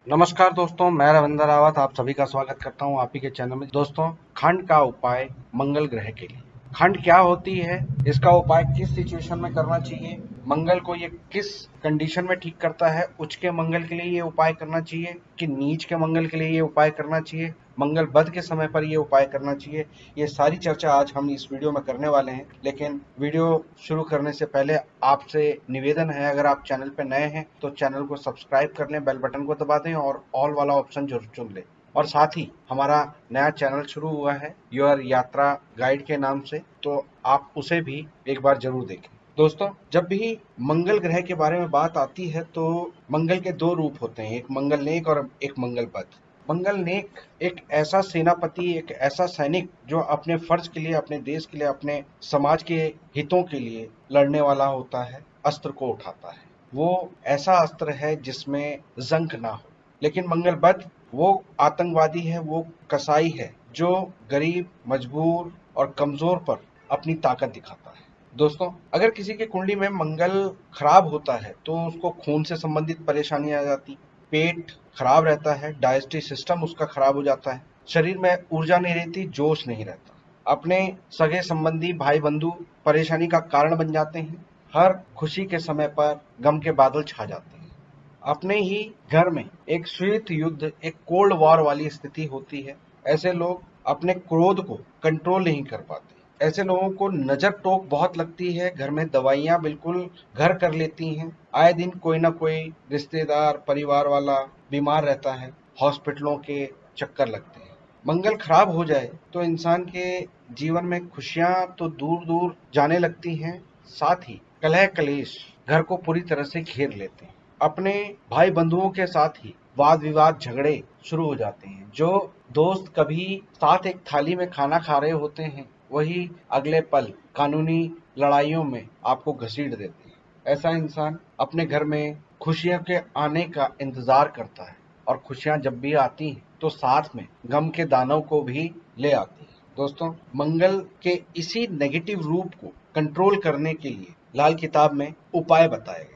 नमस्कार दोस्तों, मैं रविंद्र रावत आप सभी का स्वागत करता हूं आप ही के चैनल में। दोस्तों, खंड का उपाय मंगल ग्रह के लिए। खंड क्या होती है, इसका उपाय किस सिचुएशन में करना चाहिए, मंगल को ये किस कंडीशन में ठीक करता है, उच्च के मंगल के लिए ये उपाय करना चाहिए कि नीच के मंगल के लिए ये उपाय करना चाहिए, मंगल बद के समय पर ये उपाय करना चाहिए, ये सारी चर्चा आज हम इस वीडियो में करने वाले हैं। लेकिन वीडियो शुरू करने से पहले आपसे निवेदन है, अगर आप चैनल पर नए हैं तो चैनल को सब्सक्राइब कर लें, बेल बटन को दबा दें और ऑल वाला ऑप्शन जरूर चुन लें। और साथ ही हमारा नया चैनल शुरू हुआ है योर यात्रा गाइड के नाम से, तो आप उसे भी एक बार जरूर देखें। दोस्तों, जब भी मंगल ग्रह के बारे में बात आती है तो मंगल के दो रूप होते हैं, एक मंगल नेक और एक मंगल बद। मंगल नेक एक ऐसा सेनापति, एक ऐसा सैनिक जो अपने फर्ज के लिए, अपने देश के लिए, अपने समाज के हितों के लिए लड़ने वाला होता है, अस्त्र को उठाता है। वो ऐसा अस्त्र है जिसमें जंग ना हो। लेकिन मंगल बद वो आतंकवादी है, वो कसाई है जो गरीब, मजबूर और कमजोर पर अपनी ताकत दिखाता है। दोस्तों, अगर किसी की कुंडली में मंगल खराब होता है तो उसको खून से संबंधित परेशानी आ जाती, पेट खराब रहता है, डाइजेस्टिव सिस्टम उसका खराब हो जाता है, शरीर में ऊर्जा नहीं रहती, जोश नहीं रहता, अपने सगे संबंधी, भाई बंधु परेशानी का कारण बन जाते हैं, हर खुशी के समय पर गम के बादल छा जाते हैं। अपने ही घर में एक शीत युद्ध, एक कोल्ड वॉर वाली स्थिति होती है। ऐसे लोग अपने क्रोध को कंट्रोल नहीं कर पाते। ऐसे लोगों को नजर टोक बहुत लगती है, घर में दवाइयां बिल्कुल घर कर लेती हैं। आए दिन कोई ना कोई रिश्तेदार, परिवार वाला बीमार रहता है, हॉस्पिटलों के चक्कर लगते हैं। मंगल खराब हो जाए तो इंसान के जीवन में खुशियां तो दूर दूर जाने लगती हैं, साथ ही कलह कलेश घर को पूरी तरह से घेर लेते हैं। अपने भाई बंधुओं के साथ ही वाद विवाद, झगड़े शुरू हो जाते हैं। जो दोस्त कभी साथ एक थाली में खाना खा रहे होते हैं, वही अगले पल कानूनी लड़ाइयों में आपको घसीट देते हैं। ऐसा इंसान अपने घर में खुशियों के आने का इंतजार करता है, और खुशियां जब भी आती हैं तो साथ में गम के दानों को भी ले आती है। दोस्तों, मंगल के इसी नेगेटिव रूप को कंट्रोल करने के लिए लाल किताब में उपाय बताए गए।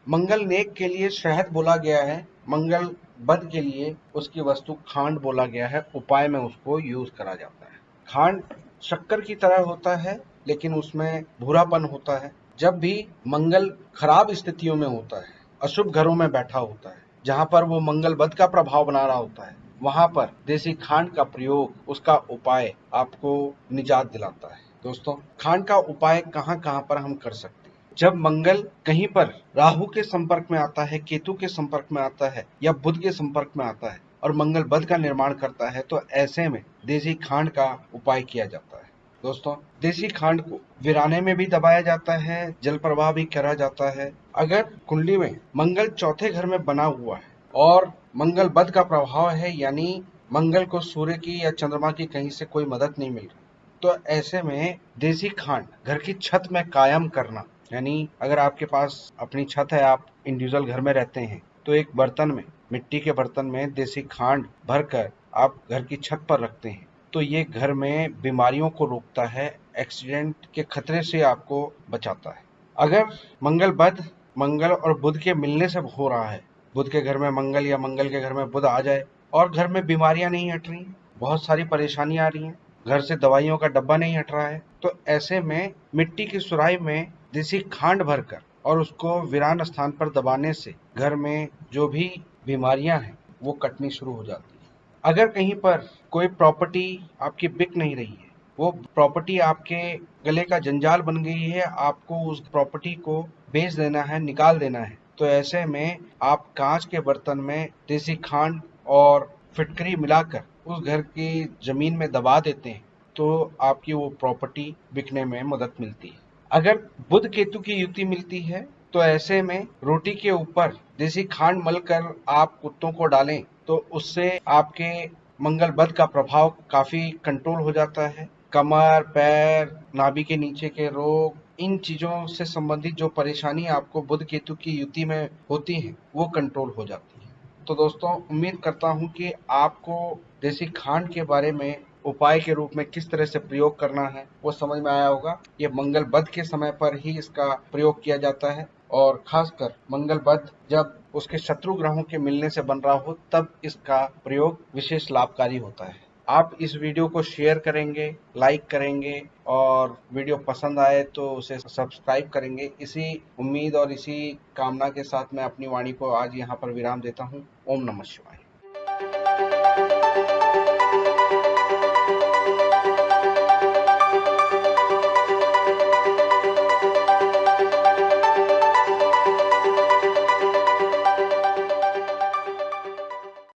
मंगल नेक के लिए शहद बोला गया है, मंगल बद के लिए उसकी वस्तु खांड बोला गया है, उपाय में उसको यूज करा जाता है। खांड शक्कर की तरह होता है, लेकिन उसमें भूरापन होता है। जब भी मंगल खराब स्थितियों में होता है, अशुभ घरों में बैठा होता है, जहां पर वो मंगल बद का प्रभाव बना रहा होता है, वहां पर देसी खांड का प्रयोग, उसका उपाय आपको निजात दिलाता है। दोस्तों, खांड का उपाय कहां कहां पर हम कर सकते हैं? जब मंगल कहीं पर राहु के संपर्क में आता है, केतु के संपर्क में आता है या बुध के संपर्क में आता है और मंगल बद का निर्माण करता है, तो ऐसे में देसी खांड का उपाय किया जाता है। दोस्तों, देसी खांड को वीराने में भी दबाया जाता है, जल प्रवाह भी करा जाता है। अगर कुंडली में मंगल चौथे घर में बना हुआ है और मंगल बद का प्रभाव है, यानी मंगल को सूर्य की या चंद्रमा की कहीं से कोई मदद नहीं मिल रही, तो ऐसे में देसी खांड घर की छत में कायम करना, यानी अगर आपके पास अपनी छत है, आप इंडिविजुअल घर में रहते हैं, तो एक बर्तन में, मिट्टी के बर्तन में देसी खांड भरकर आप घर की छत पर रखते हैं, तो ये घर में बीमारियों को रोकता है, एक्सीडेंट के खतरे से आपको बचाता है। अगर मंगल बद मंगल और बुध के मिलने से हो रहा है, बुध के घर में मंगल या मंगल के घर में बुध आ जाए और घर में बीमारियां नहीं हट रही, बहुत सारी परेशानी आ रही हैं, घर से दवाइयों का डब्बा नहीं हट रहा है, तो ऐसे में मिट्टी की सुराही में देसी खांड भरकर और उसको वीरान स्थान पर दबाने से घर में जो भी बीमारियां हैं वो कटनी शुरू हो जाती है। अगर कहीं पर कोई प्रॉपर्टी आपकी बिक नहीं रही है, वो प्रॉपर्टी आपके गले का जंजाल बन गई है, आपको उस प्रॉपर्टी को बेच देना है, निकाल देना है, तो ऐसे में आप कांच के बर्तन में देसी खांड और फिटकरी मिलाकर उस घर की जमीन में दबा देते हैं, तो आपकी वो प्रॉपर्टी बिकने में मदद मिलती है। अगर बुध केतु की युति मिलती है, तो ऐसे में रोटी के ऊपर देसी खांड मलकर आप कुत्तों को डालें, तो उससे आपके मंगल बद का प्रभाव काफी कंट्रोल हो जाता है। कमर, पैर, नाभि के नीचे के रोग, इन चीजों से संबंधित जो परेशानी आपको बुध केतु की युति में होती है, वो कंट्रोल हो जाती है। तो दोस्तों, उम्मीद करता हूँ कि आपको देसी खांड के बारे में उपाय के रूप में किस तरह से प्रयोग करना है वो समझ में आया होगा। ये मंगल बद के समय पर ही इसका प्रयोग किया जाता है और खासकर मंगल बुध जब उसके शत्रु ग्रहों के मिलने से बन रहा हो तब इसका प्रयोग विशेष लाभकारी होता है। आप इस वीडियो को शेयर करेंगे, लाइक करेंगे और वीडियो पसंद आए तो उसे सब्सक्राइब करेंगे। इसी उम्मीद और इसी कामना के साथ मैं अपनी वाणी को आज यहाँ पर विराम देता हूँ। ओम नमः शिवाय।